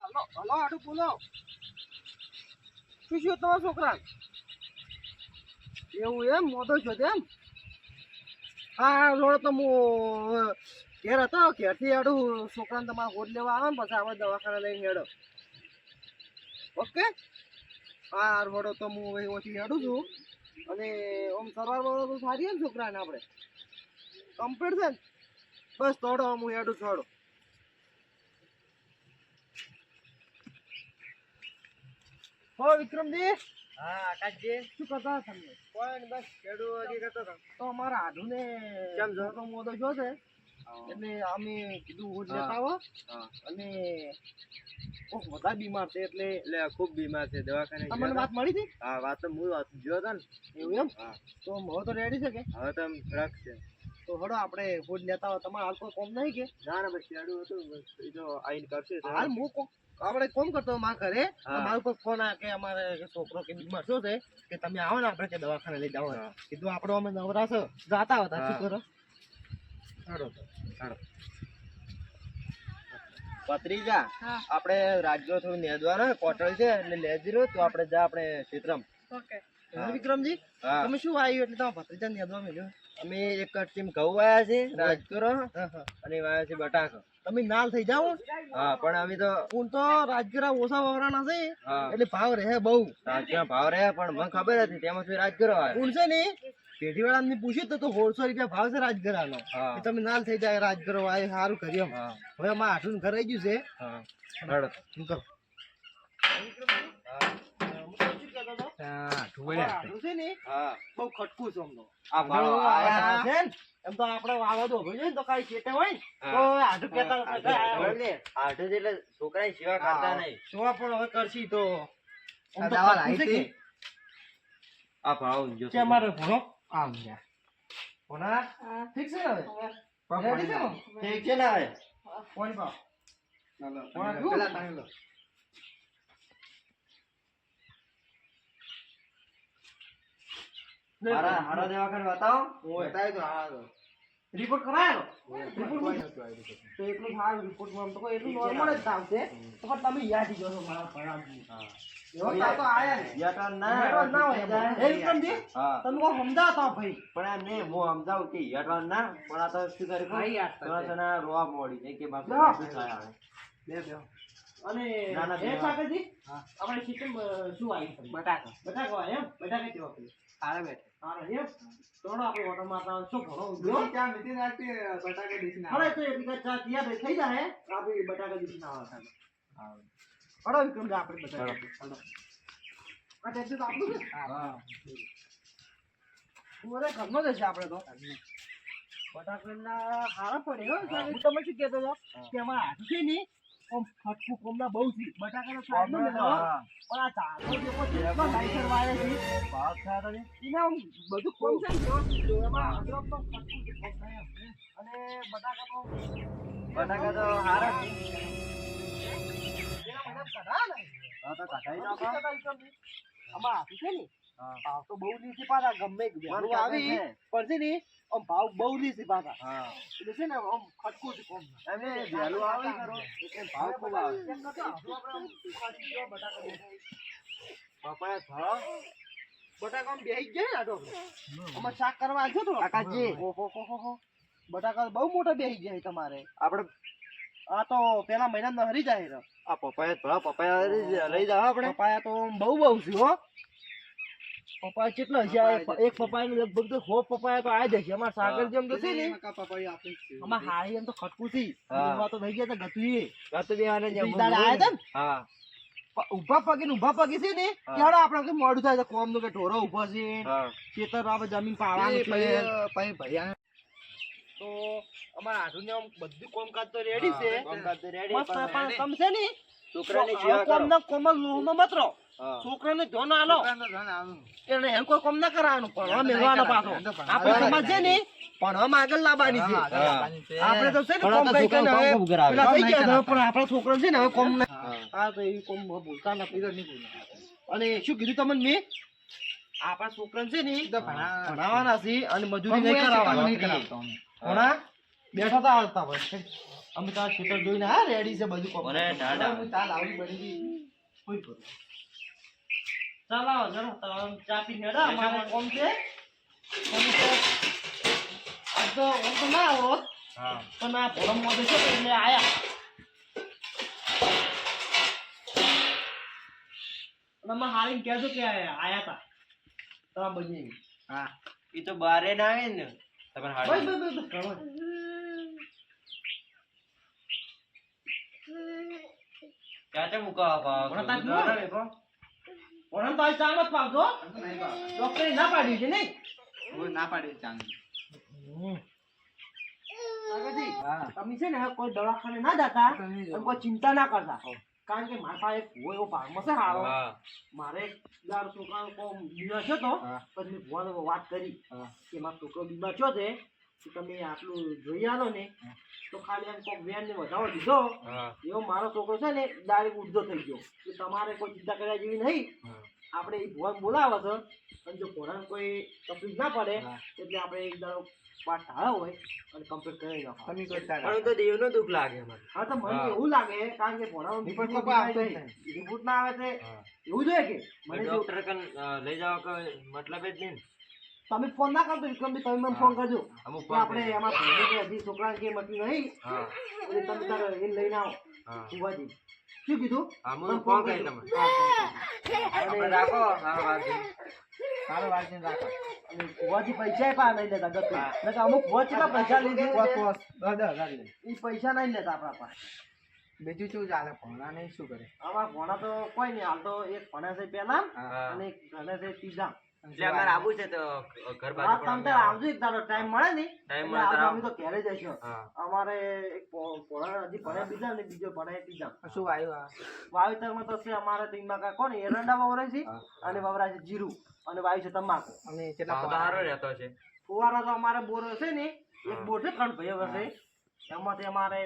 Hello hello આડું બોલો શું શું તમારા છોકરા એવું એમ મોટો છો એમ હા રોડ તો હું ઘેર હતો ઘેરથી આડું છોકરાને તમારે ગોદ લેવા આવે ને પછી આપણે દવાખાને લઈને હેડો ઓકે હા રોડો તો હું અહીંથી હેડું છું અને આમ સવારમાં તો સારી ને છોકરાને આપણે કમ્પ્લીટ છે ને બસ થોડો હું હેડું થોડો હો વિક્રમજી હા આકાશજી શું કરતા હતા તમે કોઈ બસ ખેડૂ હજી કરતો હતો તો અમારા આઢુને કેમ છો? મોટો મોટો જો છે એટલે અમે કીધું હું જ લેતા આવો અને કોક વધારે બીમાર છે એટલે એટલે ખૂબ બીમાર છે દવાખાને તમને વાત મળી હતી હા વાત તો હું જોયો હતો ને એવું એમ હા તો હવે તો રેડી છે કે હવે તો આમ ફરક છે તો હડો આપણે ફૂડ લેતા હોય તમારે હાલ કોઈ કોમ નહીં કે ના ના બસ ખેડૂ હતું બસ એ તો આઈને કરશે તો હાલ હું કોક આપણે કોમ કરતો મારા ઘરે તો હા. મારું કોઈ ફોન આવે કે અમારે છોકરો કે બીમાર શું છે કે તમે આવો ને આપણે કે દવાખાને લઈ જાઓ હા. કીધું આપણે અમે નવરા છો જાતા હતા શું હા. કરો હાડો તો હાડો પત્રીજા હા આપણે રાજ્યો થોડું નેદવાનો કોટળ છે એટલે લેજી રહ્યો તો આપણે જા આપણે ક્ષેત્રમ ઓકે હા. વિક્રમજી હા તમે શું આવ્યું એટલે તમે ભત્રીજા ને યાદવા મળ્યો અમે એક ટીમ ઘઉં વાયા છે રાજગરો હા હા અને વાયા છે બટાકા તમે નાલ થઈ જાઓ હા પણ અમે તો હું તો રાજગરા ઓછા વવરાના છે હા એટલે ભાવ રહે બહુ રાજગરા ભાવ રહ્યા પણ મને ખબર હતી તેમાંથી રાજગરો આવ્યો હું છે ને પેઢીવાળા ને પૂછ્યું તો 1600 રૂપિયા ભાવ છે રાજગરાનો હા કે તમે નાલ થઈ જાય રાજગરો આ સારું કર્યું હા હવે અમારે આઠું ઘર આવી ગયું છે હા હાડો શું કરો આઠું છે ને હા બહુ ખટકું છે અમને આ ભાવ આયા છે ને એમ તો આપણે વાવા દો ને તો કઈ ચેતે હોય ને તો આઠું કહેતા હતા કે આયા હોય. આઠું એટલે છોકરાની સેવા કરતા નહીં જોવા પણ હવે કરશી તો આમ તો દવા ખટકું છે લાવી કે? આ ભાવ જો છે અમારે ભણો આમ ગયા ભણા હા ઠીક છે ને હવે રેડી છે ને ઠીક છે ને હવે કોણ પાવ પેલા પાણી લો. હારા હારા દવાખાને બતાવો બતાવી દો હા તો રિપોર્ટ કરાયો રિપોર્ટ તો એટલું સારું રિપોર્ટમાં તો કોઈ એટલું નોર્મલ જ તાવ છે તો પણ તમે યાદ જો છો મારા ભણાવજી એવો તાવ તો આયા ને યાર હેડવાન ના હોય એમ. હે વિક્રમજી હા તમે કોઈ સમજાવતા ભાઈ પણ આ ને હું સમજાવું કે યટવાન ના પણ આ તો શું કરી હા, યાર, થોડા જણા રોવા મોડી નહીં કે બાપુ ના. શું થાય હવે બે બે અને ના, ના, એ ના. કાકાજી હા. આપણે સિસ્ટમ શું આવી બટાકા બટાકા એમ બટાકા કેવા પડી હારે બેઠે હા એમ થોડો આપણે ઓટો મારતા શું ભણો જો ત્યાં મીઠી નાખતી બટાકા ડીશ અરે તો એક ચા તૈયાર થઈ જાય આપણે બટાકા દીધી ના આવે હડો વિક્રમજી આપણે બટાકા હડો આ ટેક્સી તો આપણું છે હા પૂરે ઘરનો જ હશે આપણે તો બટાકાના હારા પડે હો હું તમે શું કહેતો હતો કે અમારા હાથ છે ને આમ ફટકું કોમના બહુ છે બટાકાનો સ્વાદ ન લેવો પણ આ ચાલો જેવો જેટલો લાઈટર વાળે છે ભાવ થયા તો એને આમ બધું કોમ છે ને વ્યવસ્થિત જો એમાં અદરક તો ફટકું છે કોમ થાય એમ. અને બટાકા તો બટાકા તો હારા છે એના મહિના કઢા ને હા તો કઢાઈ શું નાખો કહેતા વિક્રમજી? આમાં હાથું છે ને હા ભાવ તો બહુ નીચે પાછા ગમે તે મને વહેલું ખબર આવી છે. પણ છે ને આમ ભાવ બહુ નીચે પાછા હા એટલે છે ને આમ ખટકું છે કોમ એમને વહેલું આવે ખરો એટલે ભાવ ખૂબ આવે એમ નતો આવતો આપણે આમ ઉપાડી ગયો બટાકા બેઠા. પપાયા ભાવ બટાકા આમ બેહી જ ગયા ને આ તો આમાં શાક કરવા આવજો તો કાકાજી. ઓહો બટાકા બહુ મોટા બેહી ગયા છે તમારે આપણે આ તો પેલા મહિના હરી જાય છે. આ પપાયા ભાવ પપાયા લઈ જાવ આપણે પપાયા તો બહુ છે હો પપાયા કેટલા હશે એક પપાયા લગભગ તો 100 પપાયા તો આ જ હશે અમારા સાગર જેમ તો છે ને આમાં હારી એમ તો ખટકું થી હા. એવા તો થઈ ગયા તા ગતુએ ગત બિહાને જેમ ઈ દાડે આયા તા ને? હા ઊભા પગે છે ને હા. ત્યારે આપણે કે મોડું થાય તો કોમ નું કે ઢોરો ઊભો છે હા ખેતર આપણે જમીન પાવાનું છે તો અમારા હાથુને આમ બધું કોમકાજ તો રેડી છે કોમકાજ તો ready, મસ્ત પણ પણ તમે છે ને છોકરાની સેવા કરો. કોમના કોમલ લોહમાં મત રહો હા છોકરાને ધ્યાન આલો એને એમ કોઈ કોમ ના કરવાનું ભણવા મેળવાનો પાછો આપણે સમાજ છે ને ભણવામાં આગળ લાવવાની છે આપણે તો છે ને કોમ કઈ કઈ હવે પેલા થઈ ગયા છે, પણ આપણા છોકરા છે ને હવે કોમ ના હા તો એ કોમ ભૂલતા નથી અને શું કીધું તમને મેં આપણા છોકરા છે ને ભણાવવાના છે અને મજૂરી નહીં કરાવવાની ભણા બેઠા તા આવતા હોય અમે તારા ખેતર જોઈને હા રેડી છે બધું કોમ મને ટાટા. હું ચાલ આવી બની ગઈ કોઈ કરું ચાલ આવો જરા તારા ચા પી હેડા અમારે કોમ છે કોમ છે આ તો હું તો ના આવો હા પણ આ ભરમ મોદે છે તો એટલે આયા અને અમે હારીને કહેજો કે આયા તા તારા બની હા એ તો બારે ના આવે ને તમારે બસ હાડી બસ બસ કરો ક્યાં છે મુકા ભણા તાક મુકા? ઓણમ તો આ ચા મત પાવજો ડોક્ટરે ના પાડ્યું છે નહીં ના પાડી ચાંદ કાકાજી, હા. તમે છે ને કોઈ દવાખાને ના જતા અને કોઈ ચિંતા ના કરતા કારણ કે મારા પાસે એક ભૂવો એવો ભાગમાં છે હારો હા મારે એક દાર છોકરાનો કોઈ બીમાર છે તો હા. પછી મેં ભૂવાને વાત કરી હા. કે મારો છોકરો બીમાર છો છે તો તમે આટલું જોઈ આલો ને તો ખાલી આમ કોઈક વેન ને વધારો દીધો હા એવો મારો છોકરો છે ને ડાયરેક્ટ ઉડ્ડો થઈ ગયો કે તમારે કોઈ ચિંતા કર્યા જેવી નહીં હા. આપણે એ ભૂવાને બોલાવે છે અને જો ભોળાને કોઈ તકલીફ ના પડે હા. એટલે આપણે એક દાડો પાસ ઢાળો હોય અને કમ્પ્લીટ કરી નાખો પણ તો દેવનું દુઃખ લાગે મને હા તો મને હા. એવું લાગે કારણ કે ભોળાનો રિપોર્ટ રિપોર્ટ કોઈ આવતો જ રિપોર્ટ ના આવે છે હા. એવું જોઈએ કે મને જો ડોક્ટર કન લઈ જાવ કે મતલબ જ નહીં ને. તમે ફોન ના કરતો વિક્રમભાઈ તમે મને હા. ફોન કરજો અમુક કે આપણે એમાં ભણવું કે હજી છોકરાને કે મટ્યું નહીં હા એટલે તમે તારે એને લઈને આવો હા ફુવાજી શું કીધું હા, હું મને ફોન કરજો. કરી તમને. હા, ફોન કરજો. આપણે અને રાખો સારો વાગીને. સારો વાગીને રાખો અને ફુવાજી પૈસા પા નહીં લેતા ગતું હા. નકર અમુક ફુવા કેટલા પૈસા લીધે પોસ, 10,000 લે. એ પૈસા નહીં લેતા આપણા પાસે બીજું શું ચાલે ભણા નહીં શું કરે આમાં ભણા તો કોઈ નહીં હાલ તો એક ભણે છે પહેલા હા. અને એક ભણે છે ત્રીજા એટલે અમારે આવું છે તો ઘર હા બાજુ તમે તાર આવજો એક દાડો ટાઈમ મળે ને Time એટલે મળે તારે આવજો, અમે તો ઘરે જઈશું હા અમારે એક ભણા હજી ભણે બીજા ને બીજો ભણે ત્રીજા શું આવ્યું વાવેતરમાં તો છે અમારે તો એમાં કાંઈ કોને એરંડા વવરાય છે હા. અને વવરાય છે જીરું અને વાય છે તમાકુ અને કેટલા સારો રહેતો છે ફુવારા તો અમારે બોર છે ને એક હા. બોર છે 3 ભાઈઓ હશે એમાંથી અમારે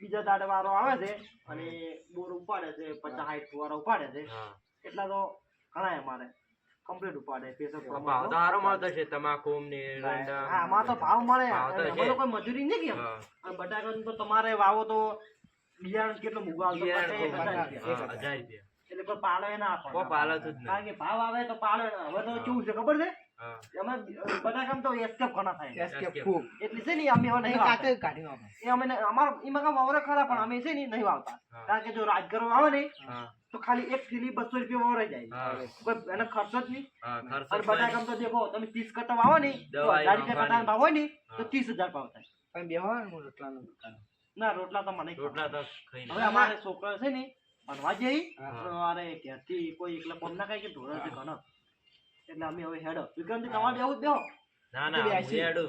બીજા દાડે વારો આવે છે અને બોર ઉપાડે છે 50-60 ફુવારા ઉપાડે છે હા એટલા તો ઘણા અમારે કમ્પ્લીટ ઉપાડે પેસર ભાવ તો સારો મળતો છે તમાકુ ને એરંડા. હા આમાં તો ભાવ મળે ભાવ તો અને છે. એમાં તો કોઈ મજૂરી નહીં કેમ હા. અને બટાકાનું તો તમારે વાવો તો બિયારણ કેટલો મૂગો આવતો બિયારણ 50,000 હા, રૂપિયા. 1000 રૂપિયા. એટલે કોઈ પાલે ના આપે કોઈ પાલતું જ નહીં. કારણ કે ભાવ આવે તો પાલે ના. હવે તો કેવું છે ખબર છે હા. એમાં બટાકામાં તો એસ્કેપ ઘણા થાય Escape. એટલે છે ને અમે હવે નહીં વાવતા. એ અમે અમાર એમાં કાંઈ વાવરે ખરા પણ અમે છે ને નહીં વાવતા હા. કારણ કે જો રાજગરો આવે ને હા તો ખાલી એક થેલી 200 રૂપિયા વવરાઈ જાય હા. કોઈ એનો ખર્ચ જ નહીં હા, ખર્ચ અને જ બટાકામાં તો દેખો તમે 30 કટ્ટા વાવો ને તો દવાઈ 1000 રૂપિયા કટ્ટાનો ભાવ હોય ને તો હા. 30,000 ભાવ થાય ના રોટલા તો મને રોટલા તો ખાઈ હવે અમારે છોકરા છે ને ભણવા જઈ હા. અમારે ઘેરથી કોઈ એકલા કોમ ના ખાય કે ધોરણ છે ઘણો એટલે અમે હવે હેડો વિક્રમજી તમારે બેહવું જ બેહો ના ના હું હેડું.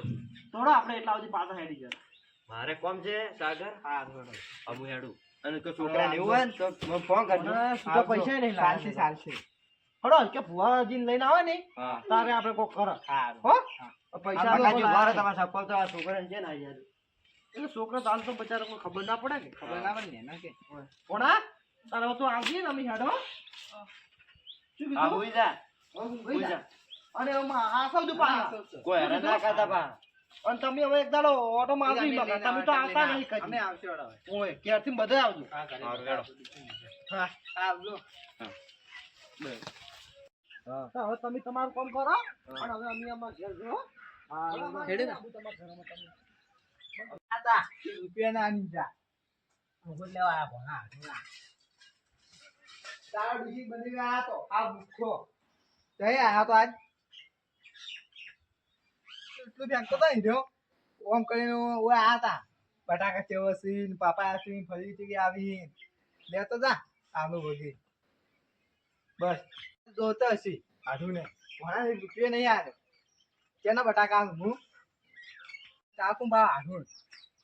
થોડો આપણે એટલા સુધી પાછા હેડી જાય મારે કોમ છે સાગર હા હું હેડું અને કોઈ છોકરાને એવું હોય ને તો મને ફોન કરજો સીધા પૈસા નહીં લાગે હડો કે ભુવાજીને લઈને આવે ને હા તારે આપણે કોક કરો હો પૈસા આ તો બકાજી ઉભા રહો, લાગે. તમારા સપોર્ટ તો આ છોકરાને છે ને આ યાર. એટલે છોકરા તો હાલ તો બચારા કોઈ ખબર ના પડે કે પડે ને કે કોણા તારે હવે તો આવજે ને અમે હેડો શું આ કીધું હુઈ જા હુઈ જા. અને આમાં આ સૌથી પાછા કોઈ હેરાન ના કરતા પા અને તમે હવે એક દાડો ઓટો મારી લો તમે તો આવતા નહીં કદી અમે આવશે ઓડા ઓય ક્યારથી બધા આવજો હારું, હેડો. હા આવજો હા તો હવે તમે તમારું કામ કરો અને હવે અમે અમાર ઘેર જો હા હેડે ને. તમારા ઘરમાં તમે રૂપિયા ના આની જા લેવા આયા ભણા તારા બીજી બની ગયા તો આ ભૂખો જઈ આયા તો આજ એટલું ધ્યાન તો નહીં રહ્યો ઓમ કરીને ઓય આયા તા બટાકા ચેવસી ને પાપા આસી ફરી ચીકી આવી લેતો જા આલુ ભગી બસ જોતો હશી આઠું ને ભણા રૂપિયા નહીં આવે કેના બટાકા આલું હું ચાકુ બા આઠું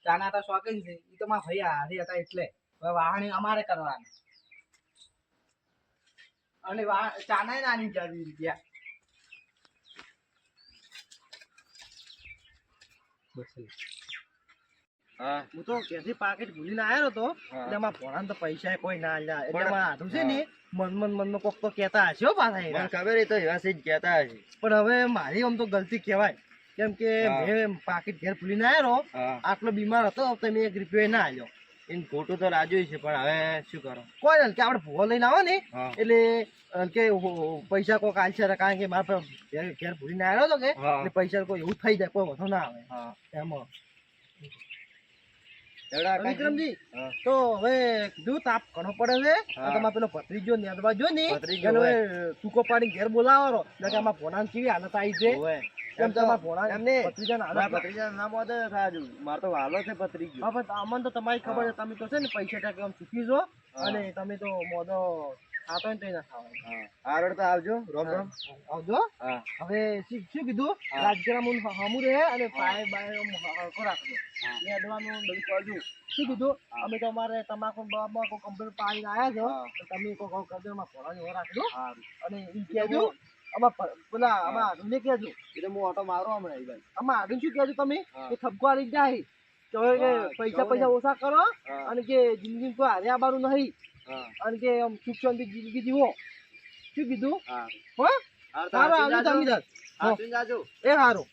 ચાના તો શોખીન છે ઈ તો મારા ભાઈ હારી હતા એટલે હવે વાહણી અમારે કરવાની અને ચાના નાની ચાલી રૂપિયા હા હું તો ક્યાંથી પાકેટ ભૂલીને આવ્યો હતો હા. એટલે એમાં ભણાને તો પૈસા કોઈ ના આલ્યા એટલે પણ- એમાં આધું છે ને મનમાં કોક તો કહેતા હશે હો પાછા એ મને ખબર એ તો એવા જ કહેતા હશે પણ હવે મારી આમ તો ગલતી કહેવાય કેમ કે હા. મેં પાકીટ ઘેર ભૂલીને આવ્યો હા આટલો બીમાર હતો તમે 1 રૂપિયો ના આવ્યો એને ખોટું તો રાજુ છે પણ હવે શું કરો કોઈ ને કે આપણે ભૂવો લઈને આવો ને હા એટલે કે પૈસા કોક આલશે કારણ કે મારા પાસે ઘેર ભૂલીને આવ્યો હતો કે હા. એટલે પૈસા કોઈ એવું થઈ જાય કોઈ વધુ ના આવે હા એમાં એવડા વિક્રમજી હા. તો હવે કીધું તાપ ઘણો પડે છે હા. તમારે પેલો ભત્રીજો નેદવા જો ને ભત્રીજો એને હોય. હવે ટૂંકો પાડીને ઘેર બોલાવો એટલે કે આમાં ભોણાની કેવી હાલત આવી છે ઓવે. કેમ કે અમારા ભોણા એમ નહીં. ભત્રીજાની હાલત મારા ભત્રીજાનું નામ હોત રાજુ મારે તો વાલો છે ભત્રીજો હા પણ અમને તો તમારી ખબર છે તમે તો છે ને પૈસા ટકા આમ ચૂકી જો હા. અને તમે તો મોદો ખાતો ને તો ના ખાવા હા આગળ તો આવજો રોમ રોમ આવજો હા હવે શું કીધું હા. રાજગીરામાં હમું રહે અને પાય બાય હળકો રાખજો હા. ને અડવાનું બધું કરજો શું કીધું હા. અમે તો અમારે તમાકુ બાબા કોઈ કમ્પ્લેટ પાડીને આવ્યા છો હા. તો તમે કોઈ કરજો એમાં ભોળાની ઓર રાખજો સારું અને ઈ કહેજો આમાં પેલા આમાં આધુને કહેજો એ તો હું ઓટો મારો હમણાં ઈ બાજુ. આમાં આધુન શું કહેજો તમે હા. કે થપકો આલી જાય તો હવે કે હા, પૈસા કહું ને. પૈસા ઓછા કરો હા. અને કે જિંદગી કોઈ હાર્યા બારું નહીં હા અને કે આમ સુખ શાંતિ જિંદગી જીવો શું કીધું હા હો હારું તો સારું હાચવીને આવજો જાજો. તમે તાર. હાચવીને જાજો. એ સારું